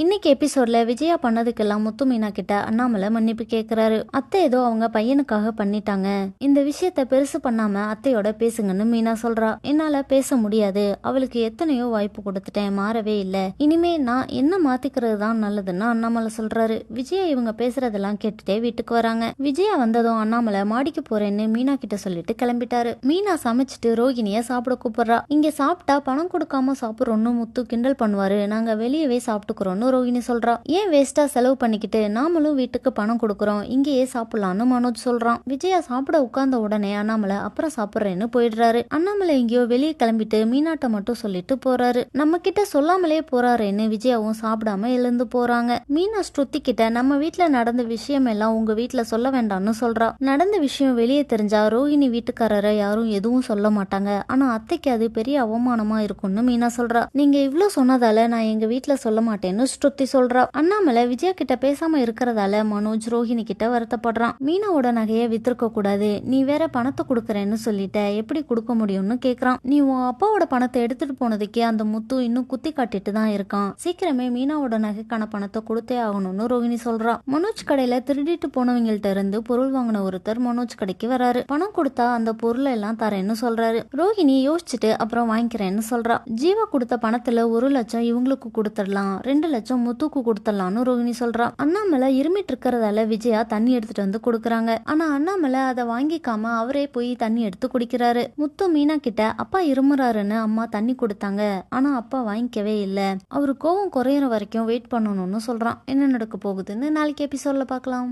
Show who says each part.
Speaker 1: இன்னைக்கு எபிசோட்ல விஜயா பண்ணதுக்கெல்லாம் முத்து மீனா கிட்ட அண்ணாமலை மன்னிப்பு கேக்குறாரு. அத்தை ஏதோ அவங்க பையனுக்காக பண்ணிட்டாங்க, இந்த விஷயத்த பெருசு பண்ணாம அத்தையோட பேசுங்கன்னு மீனா சொல்றா. என்னால பேச முடியாது, அவளுக்கு எத்தனையோ வாய்ப்பு கொடுத்துட்டேன், மாறவே இல்ல, இனிமே நான் என்ன மாத்திக்கிறது தான் நல்லதுன்னு அண்ணாமலை சொல்றாரு. விஜயா இவங்க பேசுறதெல்லாம் கேட்டுட்டே வீட்டுக்கு வராங்க. விஜயா வந்ததும் அண்ணாமலை மாடிக்கு போறேன்னு மீனா கிட்ட சொல்லிட்டு கிளம்பிட்டாரு. மீனா சமைச்சிட்டு ரோகிணிய சாப்பிட கூப்பிடுறா. இங்க சாப்பிட்டா பணம் கொடுக்காம சாப்பிடுறோம்னு முத்து கிண்டல் பண்ணுவாரு, நாங்க வெளியவே சாப்பிட்டுக்கிறோம்னு ரோகிணி சொல்றா. ஏன் வேஸ்டா செலவு பண்ணிக்கிட்டு, நாமளும் வீட்டுக்கு பணம் கொடுக்கறோம், இங்கேயே சாப்பிடலான்னு மனோஜ் சொல்றான். விஜயா சாப்பிட உட்கார்ந்த உடனே அண்ணாமலை அப்புறம் சாப்பிடுறேன்னு போயிடுறாரு. அண்ணாமலை எங்கேயோ வெளியே கிளம்பிட்டு மீனாட்ட மட்டும் சொல்லிட்டு போறாரு. நம்ம கிட்ட சொல்லாமலே போறாருன்னு விஜயாவும் சாப்பிடாம எழுந்து போறாங்க. மீனா ஸ்ருதி கிட்ட நம்ம வீட்டுல நடந்த விஷயம் எல்லாம் உங்க வீட்டுல சொல்ல வேண்டாம்னு சொல்றா. நடந்த விஷயம் வெளியே தெரிஞ்சா ரோஹிணி வீட்டுக்காரரை யாரும் எதுவும் சொல்ல மாட்டாங்க, ஆனா அத்தைக்கு அது பெரிய அவமானமா இருக்கும்னு மீனா சொல்றா. நீங்க இவ்ளோ சொன்னதால நான் எங்க வீட்டுல சொல்ல மாட்டேன்னு ஸ்ருதி சொல்றா. அண்ணாமலை விஜயா கிட்ட பேசாம இருக்கிறதால மனோஜ் ரோஹிணி கிட்ட வருத்தப்படுறான். மீனாவோட நகையை வித்திருக்க கூடாது, நீ வேற பணத்தை கொடுக்கறேன்னு சொல்லிட்ட, எப்படி கொடுக்க முடியும்னு கேக்குறான். நீ உன் அப்பாவோட பணத்தை எடுத்துட்டு போனதுக்கே அந்த முத்து இன்னும் குத்தி காட்டிட்டு தான் இருக்கான், சீக்கிரமே மீனாவோட நகைக்கான பணத்தை கொடுத்தே ஆகணும்னு ரோஹிணி சொல்றா. மனோஜ் கடையில திருடிட்டு போனவங்கள்ட்ட இருந்து பொருள் வாங்கின ஒருத்தர் மனோஜ் கடைக்கு வராரு. பணம் கொடுத்தா அந்த பொருளை எல்லாம் தரேன்னு சொல்றாரு. ரோஹிணி யோசிச்சுட்டு அப்புறம் வாங்கிக்கிறேன்னு சொல்றா. ஜீவா கொடுத்த பணத்துல 1 லட்சம் இவங்களுக்கு கொடுத்துடலாம், 2 லட்சம் முத்துக்கு கொடுத்துடலாம்னு ரோஹிணி சொல்றா. அண்ணாமலை இருமிட்டு இருக்கிறதால விஜயா தண்ணி எடுத்துட்டு வந்து கொடுக்கறாங்க. ஆனா அண்ணாமலை அதை வாங்கிக்காம அவரே போய் தண்ணி எடுத்து குடிக்கிறாரு. முத்து மீனா கிட்ட அப்பா இருமுறாருன்னு அம்மா தண்ணி கொடுத்தாங்க, ஆனா அப்பா வாங்கிக்கவே இல்ல, அவரு கோவம் குறையிற வரைக்கும் வெயிட் பண்ணணும்னு சொல்றான். என்ன நடக்க போகுதுன்னு நாளைக்கு எபிசோட்ல பார்க்கலாம்.